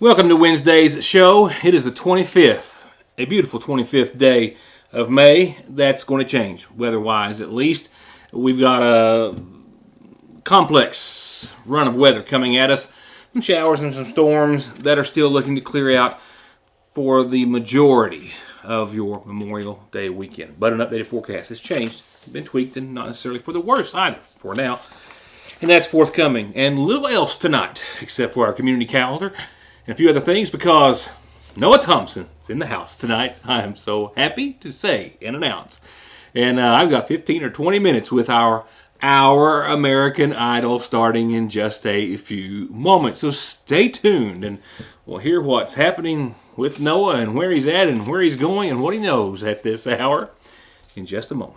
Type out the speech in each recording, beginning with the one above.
Welcome to Wednesday's show. It is the 25th, a beautiful 25th day of May. That's going to change, weather-wise at least. We've got a complex run of weather coming at us. Some showers and some storms that are still looking to clear out for the majority of your Memorial Day weekend. But an updated forecast has changed, been tweaked, and not necessarily for the worse either for now. And that's forthcoming. And little else tonight, except for our community calendar and a few other things, because Noah Thompson is in the house tonight. I am so happy to say and announce. And I've got 15 or 20 minutes with our American Idol starting in just a few moments. So stay tuned and we'll hear what's happening with Noah and where he's at and where he's going and what he knows at this hour in just a moment.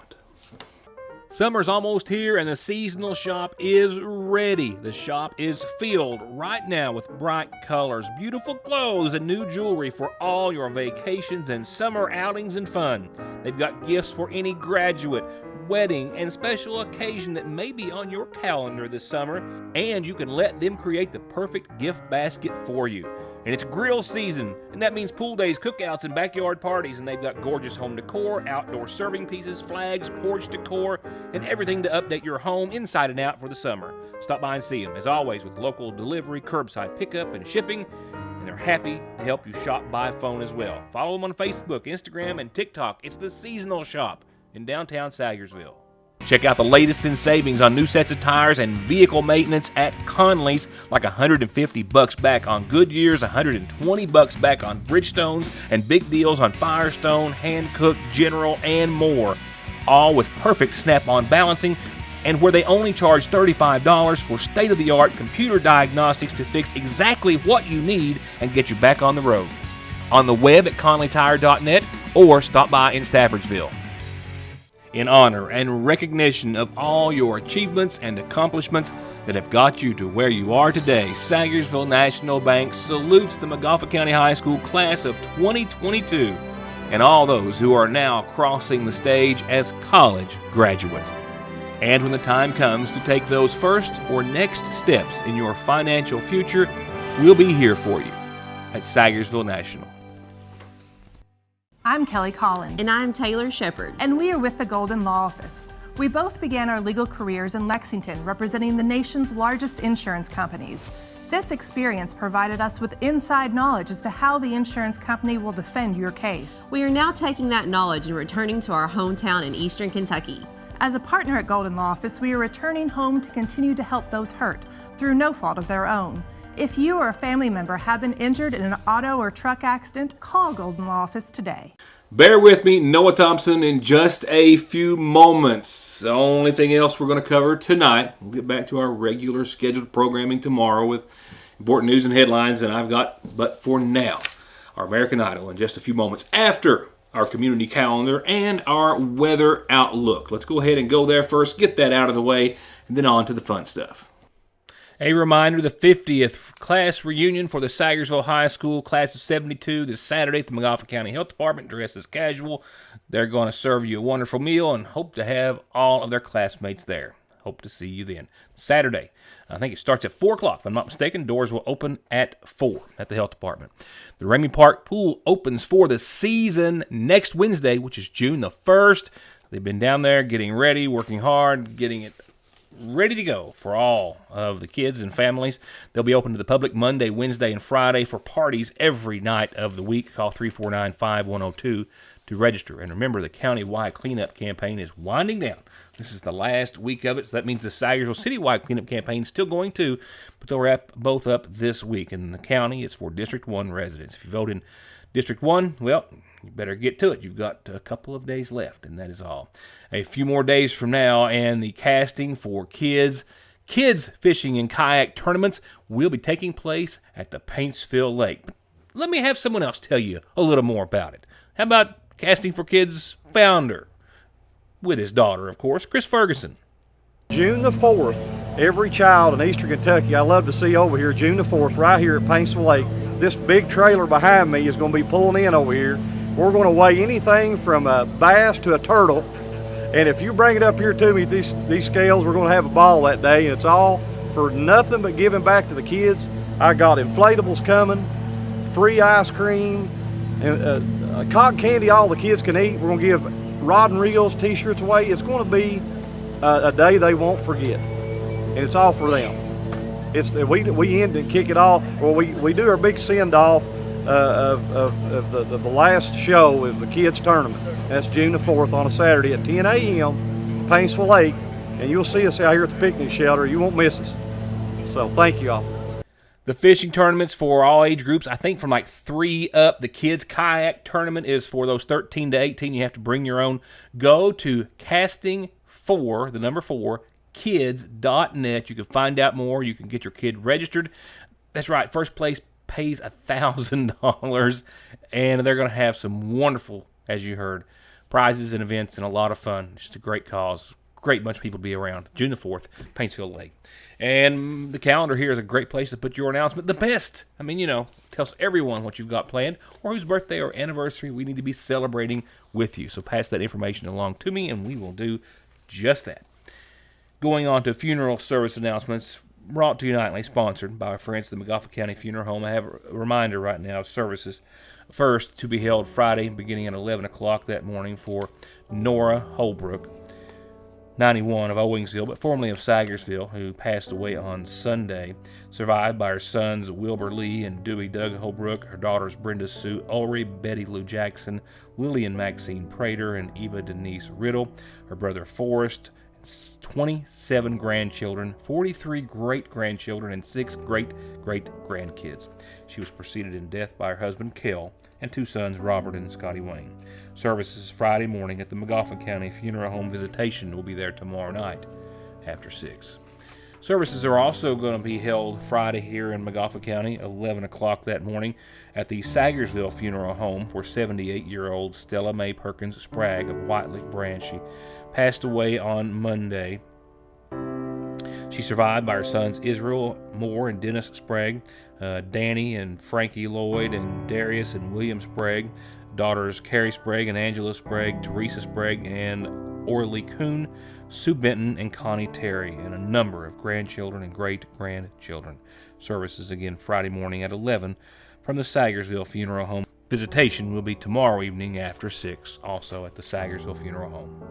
Summer's almost here and the seasonal shop is ready. The shop is filled right now with bright colors, beautiful clothes, and new jewelry for all your vacations and summer outings and fun. They've got gifts for any graduate, wedding, and special occasion that may be on your calendar this summer, and you can let them create the perfect gift basket for you. And it's grill season, and that means pool days, cookouts, and backyard parties, and they've got gorgeous home decor, outdoor serving pieces, flags, porch decor, and everything to update your home inside and out for the summer. Stop by and see them, as always, with local delivery, curbside pickup, and shipping, and they're happy to help you shop by phone as well. Follow them on Facebook, Instagram, and TikTok. It's the Seasonal Shop in downtown Sayersville. Check out the latest in savings on new sets of tires and vehicle maintenance at Conley's, like $150 back on Goodyears, $120 back on Bridgestones, and big deals on Firestone, Hankook, General, and more. All with perfect snap-on balancing, and where they only charge $35 for state-of-the-art computer diagnostics to fix exactly what you need and get you back on the road. On the web at conleytire.net or stop by in Staffordsville. In honor and recognition of all your achievements and accomplishments that have got you to where you are today, Sayersville National Bank salutes the Montgomery County High School class of 2022 and all those who are now crossing the stage as college graduates. And when the time comes to take those first or next steps in your financial future, we'll be here for you at Sayersville National. I'm Kelly Collins. And I'm Taylor Shepard. And we are with the Golden Law Office. We both began our legal careers in Lexington, representing the nation's largest insurance companies. This experience provided us with inside knowledge as to how the insurance company will defend your case. We are now taking that knowledge and returning to our hometown in Eastern Kentucky. As a partner at Golden Law Office, we are returning home to continue to help those hurt through no fault of their own. If you or a family member have been injured in an auto or truck accident, call Golden Law Office today. Bear with me, Noah Thompson, in just a few moments. The only thing else we're going to cover tonight, we'll get back to our regular scheduled programming tomorrow with important news and headlines, and I've got, but for now, our American Idol in just a few moments after our community calendar and our weather outlook. Let's go ahead and go there first, get that out of the way, and then on to the fun stuff. A reminder, the 50th class reunion for the Sayersville High School class of 72 this Saturday at the Montgomery County Health Department. Dress as casual. They're going to serve you a wonderful meal and hope to have all of their classmates there. Hope to see you then. Saturday, I think it starts at 4 o'clock. If I'm not mistaken, doors will open at 4 at the health department. The Ramey Park Pool opens for the season next Wednesday, which is June the 1st. They've been down there getting ready, working hard, getting it ready to go for all of the kids and families. They'll be open to the public Monday, Wednesday, and Friday for parties every night of the week. Call 349-5102 to register. And remember, the county-wide cleanup campaign is winding down. This is the last week of it, so that means the Sayersville citywide cleanup campaign is still going too, but they'll wrap both up this week. And in the county, it's for District 1 residents. If you vote in District 1, well, you better get to it. You've got a couple of days left, and that is all. A few more days from now, and the casting for kids fishing and kayak tournaments will be taking place at the Paintsville Lake. But let me have someone else tell you a little more about it. How about Casting for Kids founder, with his daughter, of course, Chris Ferguson. June the 4th, every child in Eastern Kentucky I love to see over here, June the 4th, right here at Paintsville Lake. This big trailer behind me is going to be pulling in over here. We're going to weigh anything from a bass to a turtle. And if you bring it up here to me, these scales, we're going to have a ball that day. And it's all for nothing but giving back to the kids. I got inflatables coming. free ice cream, and cotton candy all the kids can eat. We're going to give rod and reels, t-shirts away. It's going to be a day they won't forget, and it's all for them. We end and kick it off. Well, we do our big send-off of the last show of the kids tournament. That's June the 4th on a Saturday at 10 a.m. Paintsville Lake, and you'll see us out here at the picnic shelter. You won't miss us. So thank you all. The fishing tournaments for all age groups, I think from like 3 up. The kids kayak tournament is for those 13 to 18. You have to bring your own. Go to casting4, the number 4, kids.net. You can find out more. You can get your kid registered. That's right. First place pays $1,000, and they're going to have some wonderful, as you heard, prizes and events and a lot of fun. Just a great cause. Great bunch of people to be around. June the 4th, Paintsville Lake. And the calendar here is a great place to put your announcement. The best. I mean, tells everyone what you've got planned or whose birthday or anniversary we need to be celebrating with you. So pass that information along to me, and we will do just that. Going on to funeral service announcements, brought to you nightly, sponsored by our friends at the McGoffin County Funeral Home. I have a reminder right now of services. First, to be held Friday, beginning at 11 o'clock that morning for Nora Holbrook, 91, of Owingsville, but formerly of Sagersville, who passed away on Sunday, survived by her sons Wilbur Lee and Dewey Doug Holbrook, her daughters Brenda Sue Ulrey, Betty Lou Jackson, Lillian Maxine Prater, and Eva Denise Riddle, her brother Forrest, 27 grandchildren, 43 great-grandchildren, and 6 great-great-grandkids. She was preceded in death by her husband, Kel, and 2 sons, Robert and Scotty Wayne. Services Friday morning at the McGoffin County Funeral Home. Visitation will be there tomorrow night after 6. Services are also going to be held Friday here in McGoffin County, 11 o'clock that morning, at the Sagersville Funeral Home for 78-year-old Stella Mae Sprague of White Lick Branch. She passed away on Monday. She's survived by her sons Israel Moore and Dennis Sprague, Danny and Frankie Lloyd, and Darius and William Sprague, daughters Carrie Sprague and Angela Sprague, Teresa Sprague and Orly Kuhn, Sue Benton and Connie Terry, and a number of grandchildren and great-grandchildren. Services again Friday morning at 11 from the Sagersville Funeral Home. Visitation will be tomorrow evening after 6, also at the Sagersville Funeral Home.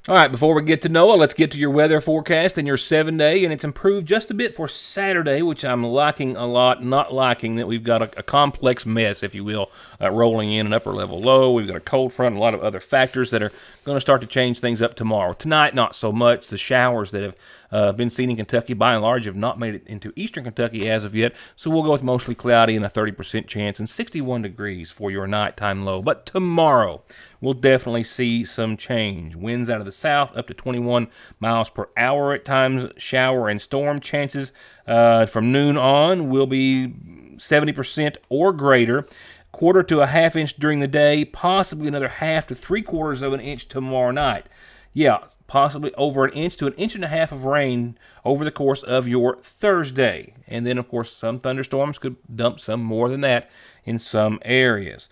All right, before we get to Noah, let's get to your weather forecast and your 7-day, and it's improved just a bit for Saturday, which I'm liking a lot, not liking that we've got a complex mess, if you will, rolling in an upper-level low. We've got a cold front, a lot of other factors that are going to start to change things up tomorrow. Tonight, not so much. The showers that have been seen in Kentucky, by and large, have not made it into eastern Kentucky as of yet, so we'll go with mostly cloudy and a 30% chance and 61 degrees for your nighttime low. But tomorrow, we'll definitely see some change. Winds out of the south up to 21 miles per hour at times. Shower and storm chances from noon on will be 70% or greater. 1/4 to a 1/2 inch during the day, possibly another 1/2 to 3/4 of an inch tomorrow night. Yeah, possibly over 1 inch to 1.5 inches of rain over the course of your Thursday. And then, of course, some thunderstorms could dump some more than that in some areas.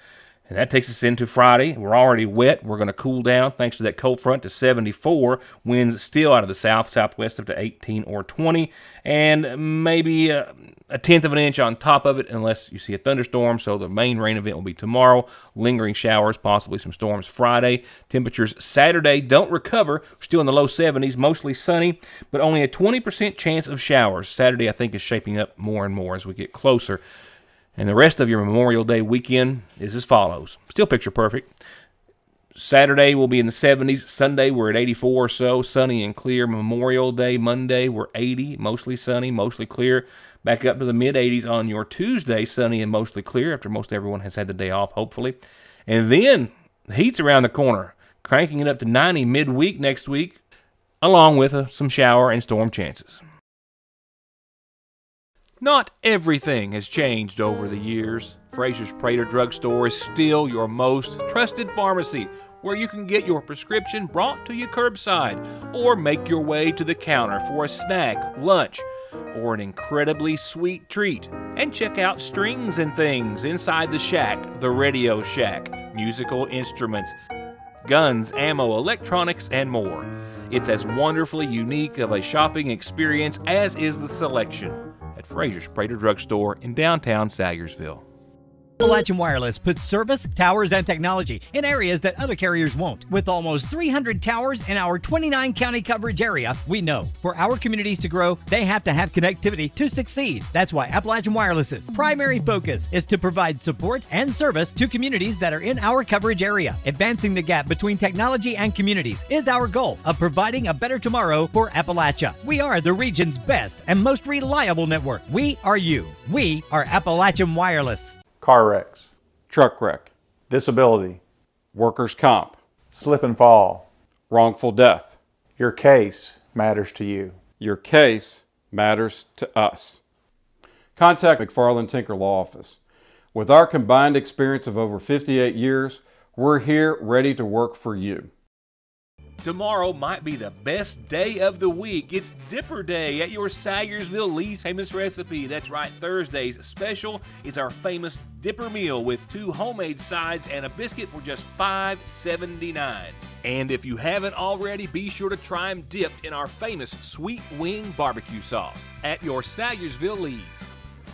And that takes us into Friday. We're already wet. We're going to cool down thanks to that cold front to 74. Winds still out of the south, southwest up to 18 or 20. And maybe a 1/10 of an inch on top of it unless you see a thunderstorm. So the main rain event will be tomorrow. Lingering showers, possibly some storms Friday. Temperatures Saturday don't recover. We're still in the low 70s, mostly sunny, but only a 20% chance of showers. Saturday, I think, is shaping up more and more as we get closer. And the rest of your Memorial Day weekend is as follows. Still picture perfect. Saturday will be in the 70s. Sunday, we're at 84 or so, sunny and clear. Memorial Day, Monday, we're 80, mostly sunny, mostly clear. Back up to the mid-80s on your Tuesday, sunny and mostly clear, after most everyone has had the day off, hopefully. And then the heat's around the corner, cranking it up to 90 midweek next week, along with some shower and storm chances. Not everything has changed over the years. Fraser's Prater Drugstore is still your most trusted pharmacy, where you can get your prescription brought to you curbside or make your way to the counter for a snack, lunch, or an incredibly sweet treat. And check out Strings and Things inside the shack, the Radio Shack, musical instruments, guns, ammo, electronics, and more. It's as wonderfully unique of a shopping experience as is the selection at Fraser's Prater Drugstore in downtown Salyersville. Appalachian Wireless puts service, towers, and technology in areas that other carriers won't. With almost 300 towers in our 29 county coverage area, we know for our communities to grow, they have to have connectivity to succeed. That's why Appalachian Wireless's primary focus is to provide support and service to communities that are in our coverage area. Advancing the gap between technology and communities is our goal of providing a better tomorrow for Appalachia. We are the region's best and most reliable network. We are you. We are Appalachian Wireless. Car wrecks, truck wreck, disability, workers' comp, slip and fall, wrongful death. Your case matters to you. Your case matters to us. Contact McFarland Tinker Law Office. With our combined experience of over 58 years, we're here ready to work for you. Tomorrow might be the best day of the week. It's Dipper Day at your Salyersville Lee's Famous Recipe. That's right, Thursday's special is our famous Dipper meal with 2 homemade sides and a biscuit for just $5.79. And if you haven't already, be sure to try them dipped in our famous Sweet Wing Barbecue Sauce at your Salyersville Lee's.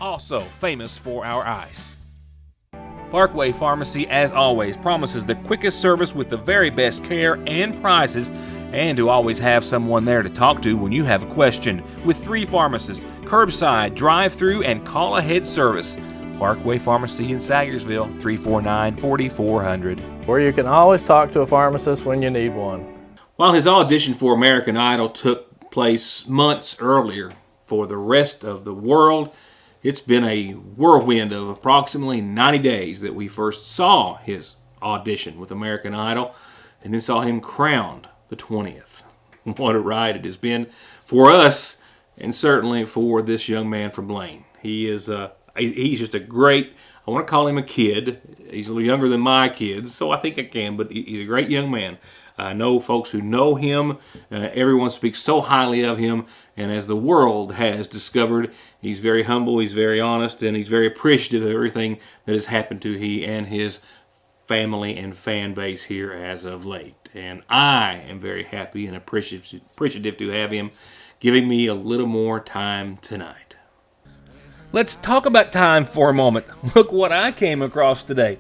Also famous for our ice. Parkway Pharmacy, as always, promises the quickest service with the very best care and prices, and to always have someone there to talk to when you have a question. With 3 pharmacists, curbside, drive-through, and call-ahead service. Parkway Pharmacy in Salyersville, 349-4400. Where you can always talk to a pharmacist when you need one. While his audition for American Idol took place months earlier for the rest of the world, it's been a whirlwind of approximately 90 days that we first saw his audition with American Idol and then saw him crowned the 20th. What a ride it has been for us and certainly for this young man from Blaine. He's just a great, I want to call him a kid. He's a little younger than my kids, so I think I can, but he's a great young man. I know folks who know him. Everyone speaks so highly of him, and as the world has discovered, he's very humble, he's very honest, and he's very appreciative of everything that has happened to he and his family and fan base here as of late. And I am very happy and appreciative to have him giving me a little more time tonight. Let's talk about time for a moment. Look what I came across today.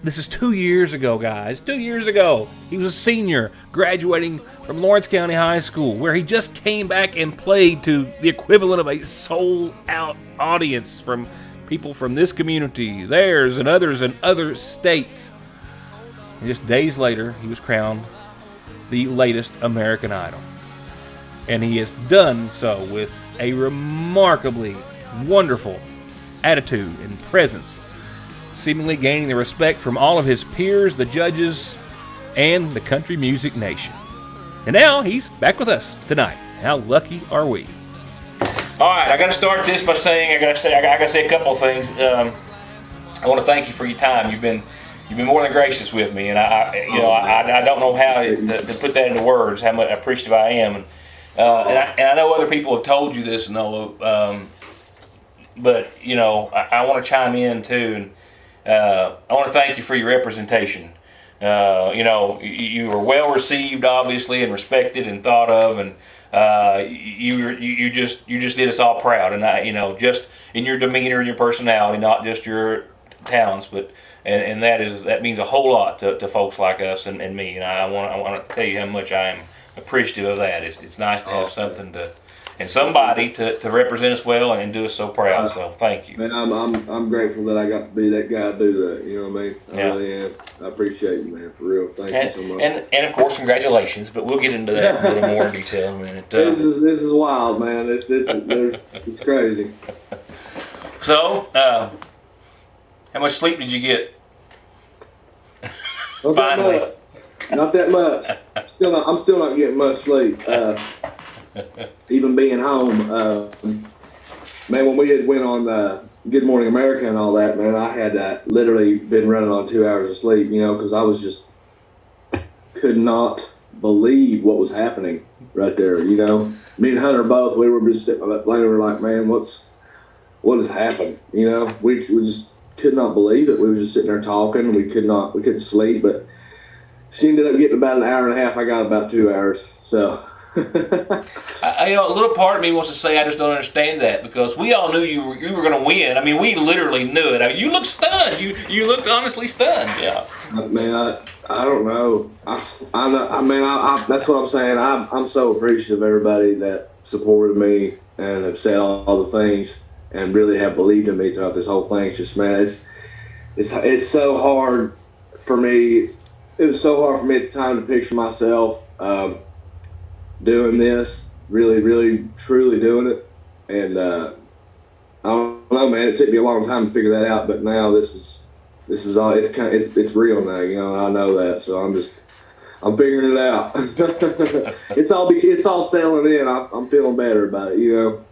This is 2 years ago, guys. 2 years ago. He was a senior, graduating from Lawrence County High School, where he just came back and played to the equivalent of a sold-out audience from people from this community, theirs, and others in other states. And just days later, he was crowned the latest American Idol. And he has done so with a remarkably wonderful attitude and presence, seemingly gaining the respect from all of his peers, the judges, and the country music nation. And now he's back with us tonight. How lucky are we? All right, I got to start this by saying I got to say a couple of things. I want to thank you for your time. You've been more than gracious with me, and I don't know how to put that into words. How much appreciative I am, and I know other people have told you this, Noah. But I want to chime in too, and I want to thank you for your representation. You were well received, obviously, and respected and thought of, and you just did us all proud. And just in your demeanor and your personality, not just your talents, but and that means a whole lot to folks like us and me. And I want to tell you how much I am appreciative of that. It's nice to have something and somebody to represent us well and do us so proud. So thank you. Man, I'm grateful that I got to be that guy to do that. You know what I mean? I really am. I appreciate you, man, for real. Thank you so much. And of course, congratulations. But we'll get into that in a little more detail in a minute. This is wild, man. It's crazy. So, how much sleep did you get? Finally. Not that much. I'm still not getting much sleep. Even being home, man, when we had went on Good Morning America and all that, man, I had literally been running on 2 hours of sleep, because I was just could not believe what was happening right there. You know, me and Hunter both, we were just sitting like, man, what has happened? You know, we just could not believe it. We were just sitting there talking. We couldn't sleep, but she ended up getting about an hour and a half. I got about 2 hours. So. A little part of me wants to say I just don't understand that, because we all knew you were going to win. I mean, we literally knew it. I mean, you looked stunned. You looked honestly stunned. Yeah. Man, I don't know. That's what I'm saying. I'm so appreciative of everybody that supported me and have said all the things and really have believed in me throughout this whole thing. It's just, man, it's so hard for me. It was so hard for me at the time to picture myself doing this, really, truly doing it. And I don't know, man. It took me a long time to figure that out, but now this is all. It's real now. You know, I know that, so I'm figuring it out. it's all settling in. I'm feeling better about it. You know.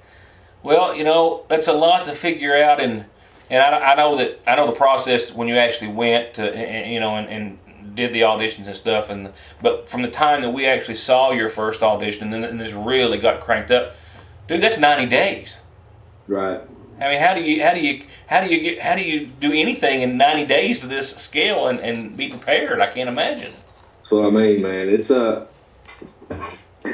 Well, you know, that's a lot to figure out, and I know the process when you actually went to, and did the auditions and stuff, but from the time that we actually saw your first audition and then this really got cranked up, dude, that's 90 days. Right. I mean, how do you do anything in 90 days to this scale and be prepared? I can't imagine. That's what I mean, man. It's a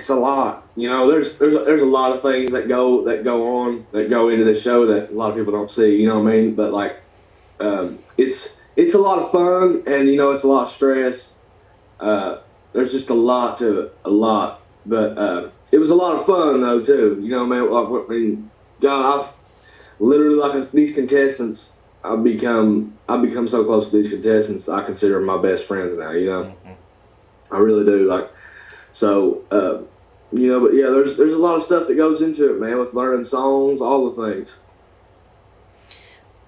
lot. You know, there's a lot of things that go into the show that a lot of people don't see. You know what I mean? But like, it's a lot of fun, and you know, it's a lot of stress. There's just a lot to it, but it was a lot of fun though too. You know, man. I mean, God, I've literally, like, these contestants, I've become so close to these contestants. I consider them my best friends now. You know, I really do. Like, so you know, but yeah, there's a lot of stuff that goes into it, man, with learning songs, all the things.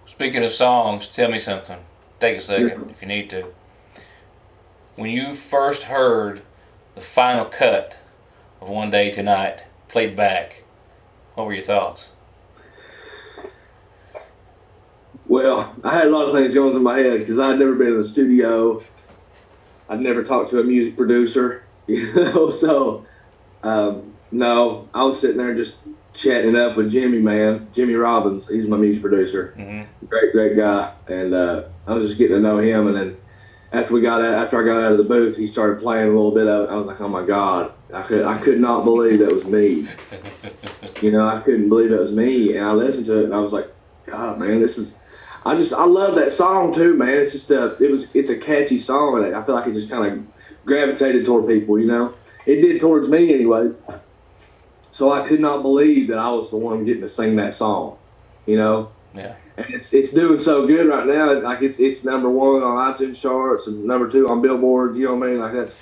Speaking of songs, tell me something. Take a second if you need to. When you first heard the final cut of One Day Tonight played back, what were your thoughts? Well, I had a lot of things going through my head because I'd never been in the studio. I'd never talked to a music producer, you know. So, no, I was sitting there just chatting it up with Jimmy, man. Jimmy Robbins, he's my music producer. Mm-hmm. Great guy. And I was just getting to know him. And then after I got out of the booth, he started playing a little bit of it. I was like, oh my God, I could not believe that was me. You know, I couldn't believe it was me. And I listened to it and I was like, God, man, I love that song too, man. It's just it's a catchy song, and I feel like it just kind of gravitated toward people, you know. It did towards me anyways. So I could not believe that I was the one getting to sing that song, you know. Yeah. And it's doing so good right now. Like it's #1 on iTunes charts and #2 on Billboard. You know what I mean? Like it's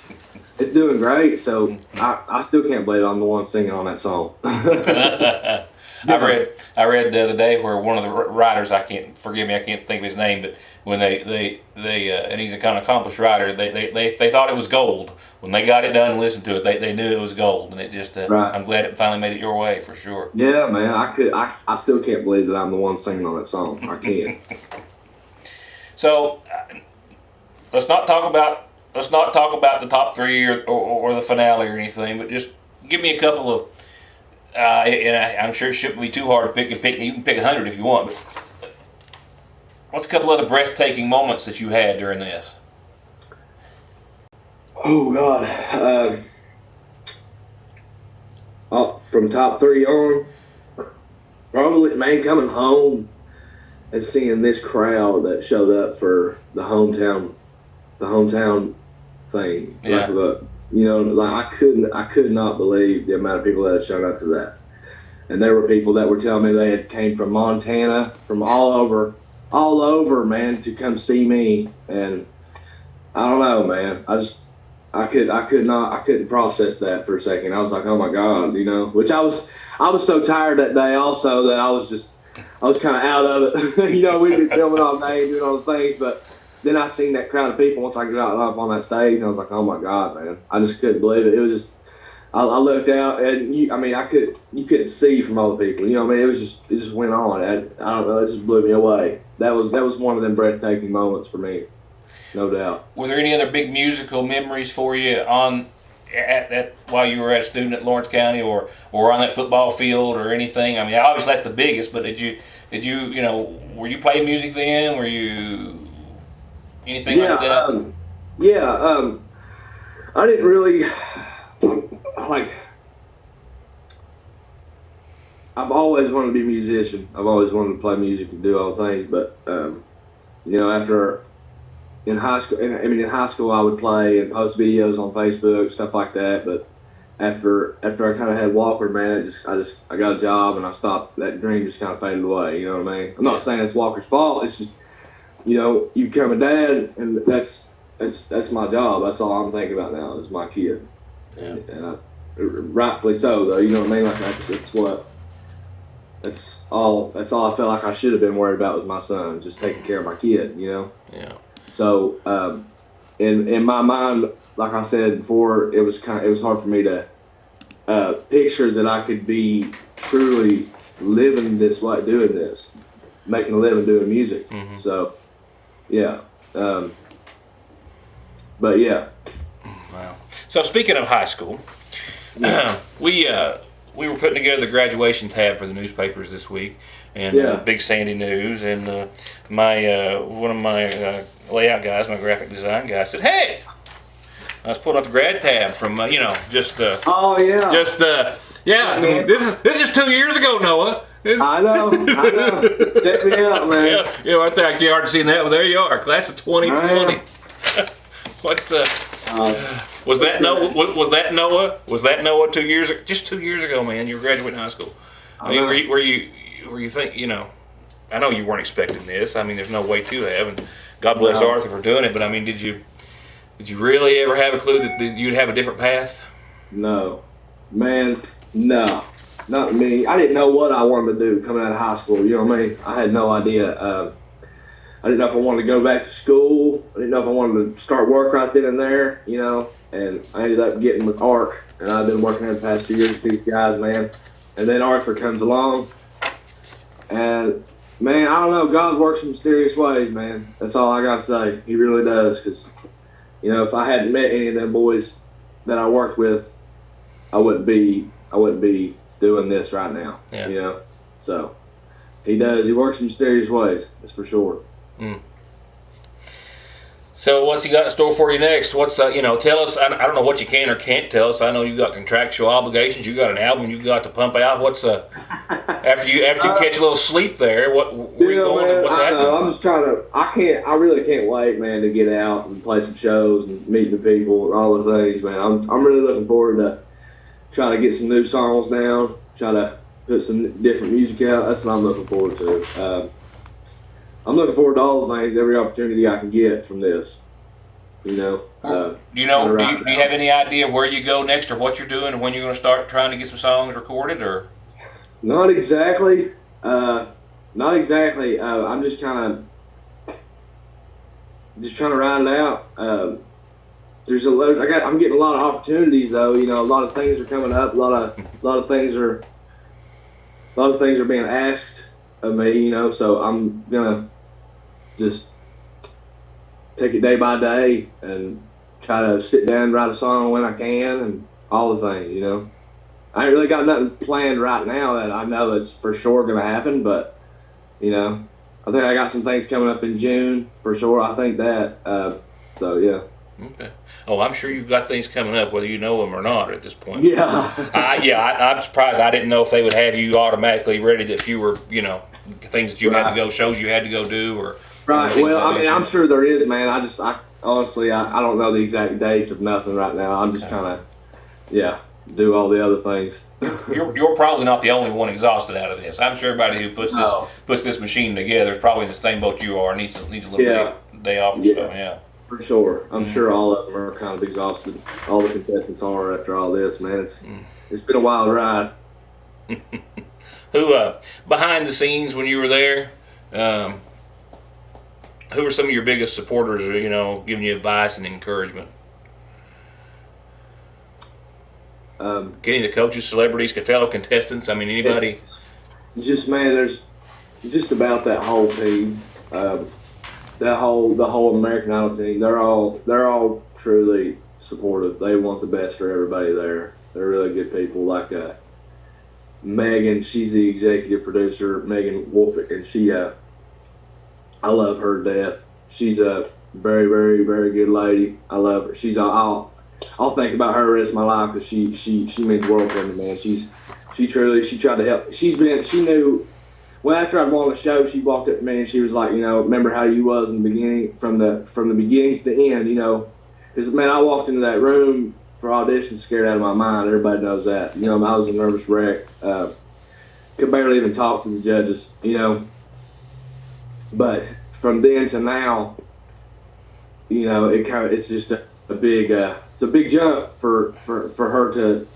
doing great. So I still can't believe I'm the one singing on that song. I read the other day where one of the writers, I can't think of his name, but when they and he's a kind of accomplished writer, they thought it was gold. When they got it done and listened to it, they knew it was gold, and it just right. I'm glad it finally made it your way for sure. Yeah, man, I still can't believe that I'm the one singing on that song. I can't. So let's not talk about the top three or the finale or anything, but just give me a couple of. And I'm sure it shouldn't be too hard to pick. You can pick 100 if you want. But what's a couple other breathtaking moments that you had during this? Oh God! From top 3 on, probably, man, coming home and seeing this crowd that showed up for the hometown thing. Yeah. Like I could not believe the amount of people that had shown up to that. And there were people that were telling me they had came from Montana, from all over, man, to come see me. And I don't know, man. I couldn't process that for a second. I was like, oh my God, you know. Which I was so tired that day also that I was kind of out of it. You know, we'd been filming all day, doing all the things, but. Then I seen that crowd of people once I got out up on that stage, and I was like, "Oh my God, man!" I just couldn't believe it. It was just, I looked out, and you couldn't see from all the people. You know what I mean? It just went on. I don't know. It just blew me away. That was one of them breathtaking moments for me, no doubt. Were there any other big musical memories for you on at while you were a student at Lawrence County, or on that football field or anything? I mean, obviously that's the biggest, but did you were you playing music then? Were you anything like that? I didn't really like. I've always wanted to be a musician. I've always wanted to play music and do all the things. But after in high school, I would play and post videos on Facebook, stuff like that. But after I kind of had Walker, man, I got a job and I stopped. That dream just kind of faded away. You know what I mean? I'm not saying it's Walker's fault. It's just you become a dad, and that's my job. That's all I'm thinking about now is my kid. Yeah. And rightfully so, though. You know what I mean? Like that's all I felt like I should have been worried about was my son, just taking care of my kid. Yeah. So, in my mind, like I said before, it was hard for me to picture that I could be truly living this way, doing this, making a living doing music. Mm-hmm. So, yeah. But yeah. Wow. So speaking of high school, we were putting together the graduation tab for the newspapers this week, and Big Sandy News, and one of my layout guys, my graphic design guy, said, "Hey, I was pulling up the grad tab from oh yeah, I mean, this is 2 years ago, Noah." I know. Check me out, man. Yeah, right there. I can't hardly see that. Well, there you are, class of 2020. What was that? Noah? Was that Noah? Was that Noah 2 years ago? Just 2 years ago, man. You were graduating high school. I mean, were you think? I know you weren't expecting this. I mean, there's no way to have. And God bless Arthur for doing it. But I mean, did you really ever have a clue that you'd have a different path? No, man. No, not me. I didn't know what I wanted to do coming out of high school. You know what I mean? I had no idea. I didn't know if I wanted to go back to school. I didn't know if I wanted to start work right then and there, and I ended up getting with ARC, and I've been working there the past 2 years with these guys, man. And then Arthur comes along, and, man, I don't know, God works in mysterious ways, man. That's all I got to say. He really does, because, if I hadn't met any of them boys that I worked with, I wouldn't be doing this right now, So, he does. He works in mysterious ways, that's for sure. Mm. So what's he got in store for you next? What's tell us. I don't know what you can or can't tell us. I know you've got contractual obligations. You got an album you've got to pump out. What's after you catch a little sleep there? Where you going? Man, what's happening? I'm just trying to. I really can't wait, man, to get out and play some shows and meet the people and all the things, man. I'm really looking forward to trying to get some new songs down. Try to put some different music out. That's what I'm looking forward to. I'm looking forward to all the things, every opportunity I can get from this. Do you have any idea where you go next, or what you're doing, and when you're going to start trying to get some songs recorded, or? Not exactly. I'm just kind of trying to ride it out. I'm getting a lot of opportunities though. A lot of things are coming up. A lot of things are being asked of me. So I'm gonna just take it day by day and try to sit down and write a song when I can and all the things, I ain't really got nothing planned right now that I know that's for sure going to happen, but, I think I got some things coming up in June for sure. I think that, so yeah. Okay. Oh, I'm sure you've got things coming up, whether you know them or not at this point. Yeah. I'm surprised. I didn't know if they would have you automatically ready if you were, things that you had to go, shows you had to go do, or. Right. Well, I'm sure there is, man. I honestly, I don't know the exact dates of nothing right now. I'm just trying to, do all the other things. You're probably not the only one exhausted out of this. I'm sure everybody who puts this machine together is probably in the same boat you are. Needs a little day off. Yeah. For sure. I'm sure all of them are kind of exhausted. All the contestants are after all this, man. It's been a wild ride. Who behind the scenes when you were there? Who were some of your biggest supporters, giving you advice and encouragement? Getting the coaches, celebrities, fellow contestants. I mean, anybody. There's just about that whole team, the whole American Idol team. They're all truly supportive. They want the best for everybody there. They're really good people. Like Megan, she's the executive producer, Megan Wolfick, and I love her to death. She's a very, very, very good lady. I love her. I'll think about her the rest of my life because she means the world to me, man. She tried to help. She knew. Well, after I'd won the show, she walked up to me and she was like, remember how you was in the beginning, from the beginning to the end, because man, I walked into that room for auditions scared out of my mind. Everybody knows that. I was a nervous wreck. Could barely even talk to the judges, But from then to now, it's just a big jump for her to.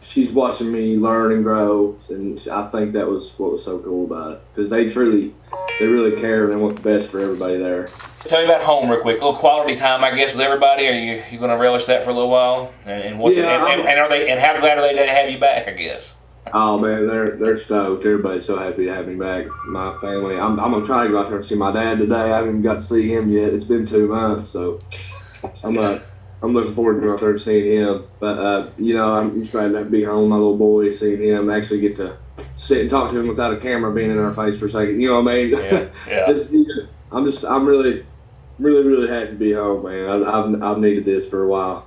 She's watching me learn and grow, and I think that was what was so cool about it, because they really care and they want the best for everybody there. Tell me about home real quick. A little quality time, I guess, with everybody. Are you going to relish that for a little while? And how glad are they to have you back, I guess? Oh man, they're stoked. Everybody's so happy to have me back. My family. I'm gonna try to go out there and see my dad today. I haven't even got to see him yet. It's been 2 months, so I'm looking forward to going out there and seeing him. But I'm just glad to be home with my little boy, seeing him, actually get to sit and talk to him without a camera being in our face for a second. You know what I mean? Yeah. I'm really, really, really happy to be home, man. I've needed this for a while.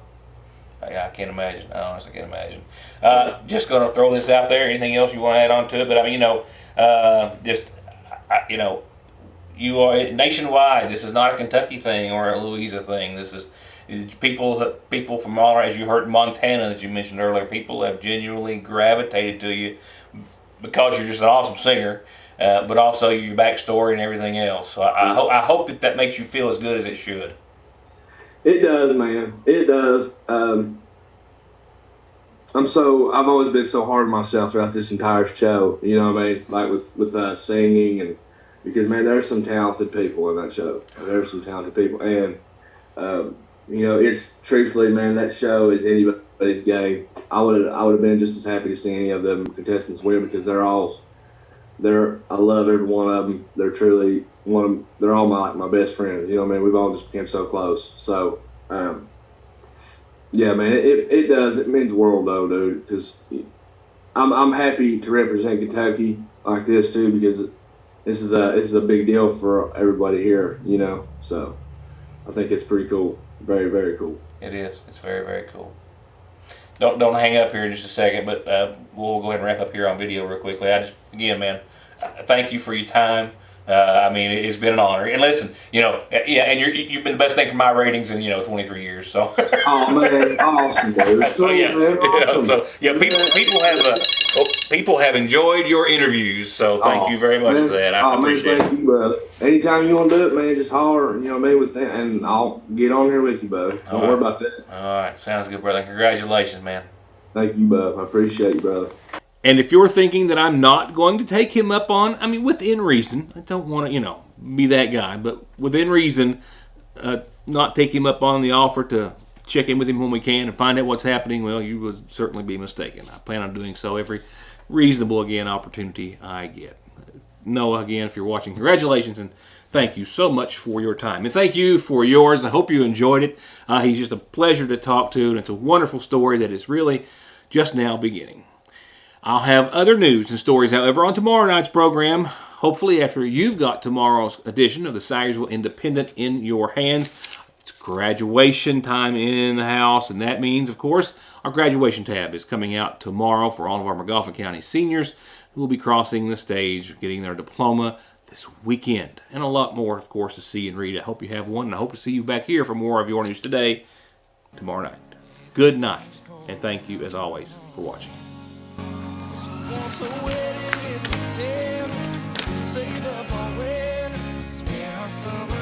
I can't imagine. I honestly can't imagine. Just going to throw this out there. Anything else you want to add on to it? But I mean, you are nationwide. This is not a Kentucky thing or a Louisiana thing. This is people from all, as you heard in Montana that you mentioned earlier. People have genuinely gravitated to you because you're just an awesome singer, but also your backstory and everything else. So I hope that makes you feel as good as it should. It does, man. It does. I've always been so hard on myself throughout this entire show. You know what I mean? Like with singing, and because man, there's some talented people in that show. There's some talented people, and it's truthfully, man, that show is anybody's game. I would have been just as happy to see any of them contestants win, because I love every one of them. They're truly they're all my best friends. You know what I mean? We've all just become so close. So, yeah, man, it does. It means the world though, dude, because I'm happy to represent Kentucky like this too, because this is a big deal for everybody here, So I think it's pretty cool. Very, very cool. It is. It's very, very cool. Don't hang up here in just a second, but we'll go ahead and wrap up here on video real quickly. Again, man, thank you for your time. It's been an honor. And listen, and you've been the best thing for my ratings in 23 years. So. Oh man, awesome, dude. So yeah, awesome. people have enjoyed your interviews. So thank you very much for that. I appreciate thank it. you, brother. Anytime you want to do it, man, just holler. You know what I mean, with that, and I'll get on here with you, bud. Don't worry about that. All right, sounds good, brother. Congratulations, man. Thank you, bud. I appreciate you, brother. And if you're thinking that I'm not going to take him up on, within reason, I don't want to, be that guy, but within reason, not take him up on the offer to check in with him when we can and find out what's happening, well, you would certainly be mistaken. I plan on doing so every reasonable, opportunity I get. Noah, again, if you're watching, congratulations, and thank you so much for your time. And thank you for yours. I hope you enjoyed it. He's just a pleasure to talk to, and it's a wonderful story that is really just now beginning. I'll have other news and stories, however, on tomorrow night's program, hopefully after you've got tomorrow's edition of the Sayersville Independent in your hands. It's graduation time in the house, and that means, of course, our graduation tab is coming out tomorrow for all of our McGoffin County seniors who will be crossing the stage, getting their diploma this weekend. And a lot more, of course, to see and read. I hope you have one, and I hope to see you back here for more of Your News Today tomorrow night. Good night, and thank you, as always, for watching. Wants a wedding, it's a tip. Saved up our wedding, spent our summer.